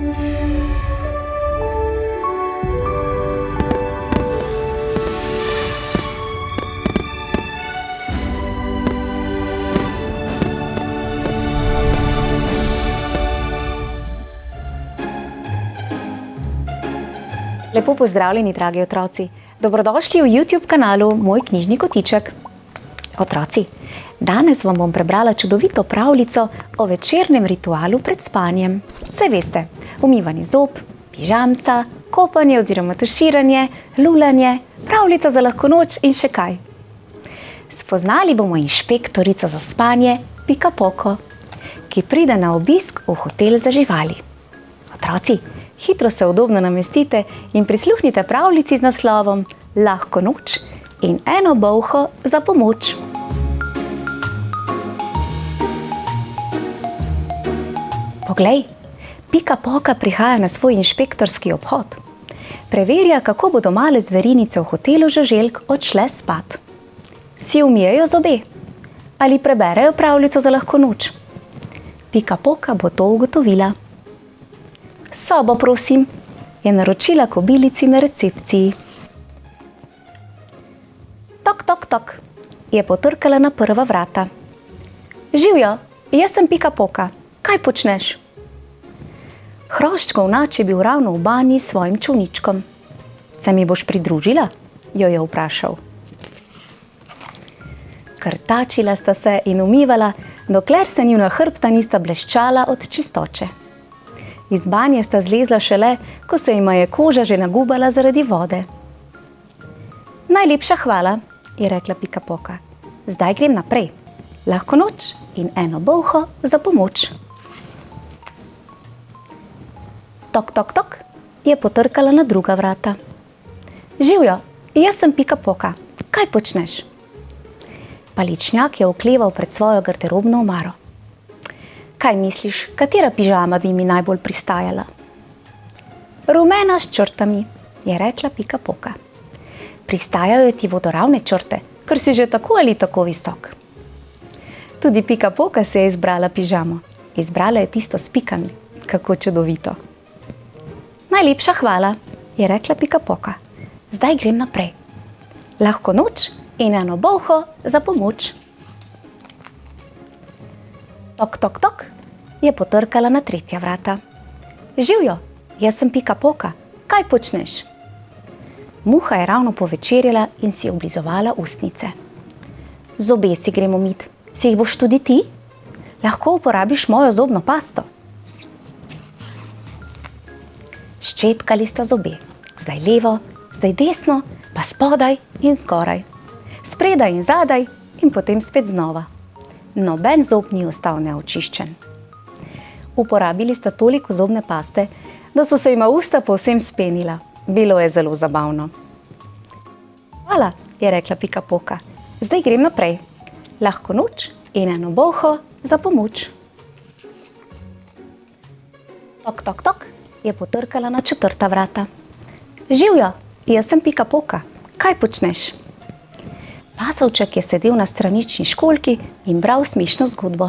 Lepo pozdravljeni, dragi otroci. Dobrodošli v YouTube kanalu Moj knjižni kotiček. Otroci, danes vam bom prebrala čudovito pravljico o večernem ritualu pred spanjem. Saj veste, umivanje zob, pižamca, kopanje oziroma tuširanje, lulanje, pravljica za lahko noč in še kaj. Spoznali bomo inšpektorico za spanje Pika Poko, ki pride na obisk v hotel za živali. Otroci, hitro se udobno namestite in prisluhnite pravljici z naslovom Lahko noč in eno bolho za pomoč. Poglej, Pika Poka prihaja na svoj inšpektorski obhod. Preverja, kako bodo male zverinice v hotelu žuželk odšle spat. Si umijejo zobe? Ali preberejo pravljico za lahko noč? Pika Poka bo to ugotovila. Sobo, prosim, je naročila kobilici na recepciji. Tok, tok, tok, je potrkala na prva vrata. Živjo, jaz sem Pika Poka, kaj počneš? Hroščkov nač je bil ravno v banji s svojim čolničkom. Se mi boš pridružila? Jo je vprašal. Krtačila sta se in umivala, dokler se njuna hrbta nista bleščala od čistoče. Iz banje sta zlezla šele, ko se jima je koža že nagubala zaradi vode. Najlepša hvala, je rekla Pika Poka. Zdaj grem naprej. Lahko noč in eno bolho za pomoč. Tok, tok, tok, je potrkala na druga vrata. Živjo, jaz sem Pika Poka, kaj počneš? Paličnjak je okleval pred svojo garderobno omaro. Kaj misliš, katera pižama bi mi najbolj pristajala? Rumena s črtami, je rekla Pika Poka. Pristajajo ti vodoravne črte, ker si že tako ali tako visok. Tudi Pika Poka se je izbrala pižamo. Izbrala je tisto s pikami. Kako čudovito. Najlepša hvala, je rekla Pika Poka. Zdaj grem naprej. Lahko noč in eno bolho za pomoč. Tok, tok, tok, je potrkala na tretja vrata. Živjo, jaz sem Pika Poka, kaj počneš? Muha je ravno povečerjala in si oblizovala ustnice. Zobe si gremo umit, si jih boš tudi ti? Lahko uporabiš mojo zobno pasto. Ščetkali sta zobe, zdaj levo, zdaj desno, pa spodaj in zgoraj. Spredaj in zadaj in potem spet znova. Noben zob ni ostal neočiščen. Uporabili sta toliko zobne paste, da so se jima usta povsem spenila. Bilo je zelo zabavno. Hvala, je rekla Pika Poka. Zdaj grem naprej. Lahko noč in eno bolho za pomoč. Tok, tok, tok, je potrkala na četrta vrata. Živjo, jaz sem Pika Poka, kaj počneš? Pasovček je sedel na stranični školjki in bral smešno zgodbo.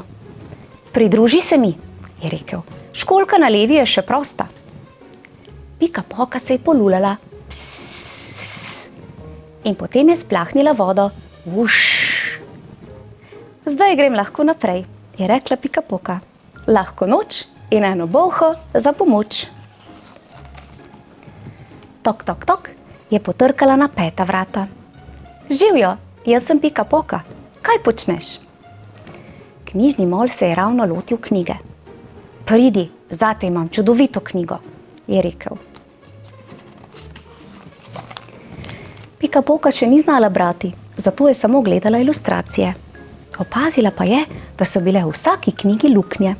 Pridruži se mi, je rekel. Školjka na levi je še prosta. Pika Poka se je polulala. Pss, in potem je splahnila vodo. Vuš. Zdaj grem lahko naprej, je rekla Pika Poka. Lahko noč in eno bolho za pomoč. Tok, tok, tok, je potrkala na peta vrata. Živjo, jaz sem Pika Poka, kaj počneš? Knjižni mol se je ravno lotil knjige. Pridi, zate imam čudovito knjigo, je rekel. Pika Poka še ni znala brati, zato je samo gledala ilustracije. Opazila pa je, da so bile v vsaki knjigi luknje.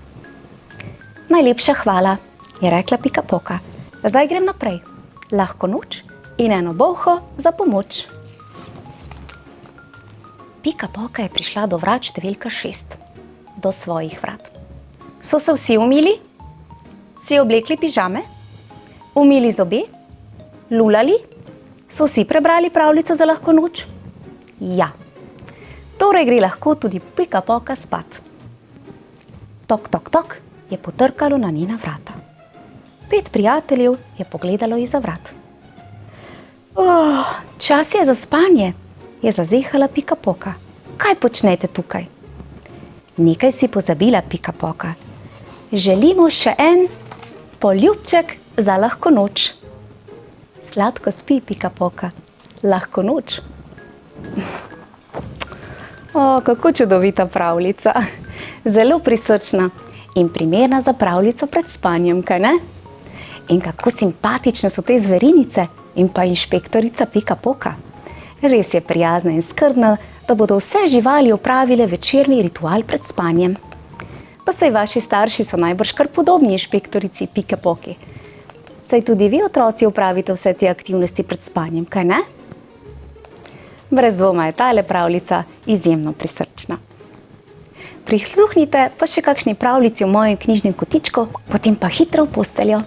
Najlepša hvala, je rekla Pika Poka. Zdaj grem naprej. Lahko noč in eno bolho za pomoč. Pika Poka je prišla do vrat številka 6, do svojih vrat. So se vsi umili? Si oblekli pižame? Umili zobe? Lulali? So vsi prebrali pravljico za lahko noč? Ja. Torej gre lahko tudi Pika Poka spat. Tok, tok, tok, je potrkalo na njena vrata. 5 prijateljev je pogledalo izza vrat. Čas je za spanje, je zazehala Pika Poka. Kaj počnete tukaj? Nekaj si pozabila, Pika Poka. Želimo še en poljubček za lahko noč. Sladko spi, Pika Poka. Lahko noč. Kako čudovita pravljica. Zelo prisrčna in primerna za pravljico pred spanjem, kaj ne? In kako simpatične so te zverinice in pa inšpektorica Pika Poka. Res je prijazna in skrbna, da bodo vse živali opravile večerni ritual pred spanjem. Pa saj vaši starši so najbrž kar podobni inšpektorici Pike Poki. Saj tudi vi, otroci, opravite vse te aktivnosti pred spanjem, kaj ne? Brez dvoma je tale pravljica izjemno prisrčna. Prisluhnite pa še kakšni pravljici v mojem knjižnem kotičku, potem pa hitro v posteljo.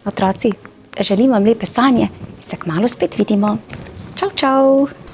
Otroci, želim vam lepe sanje in se kmalu spet vidimo. Čau, čau!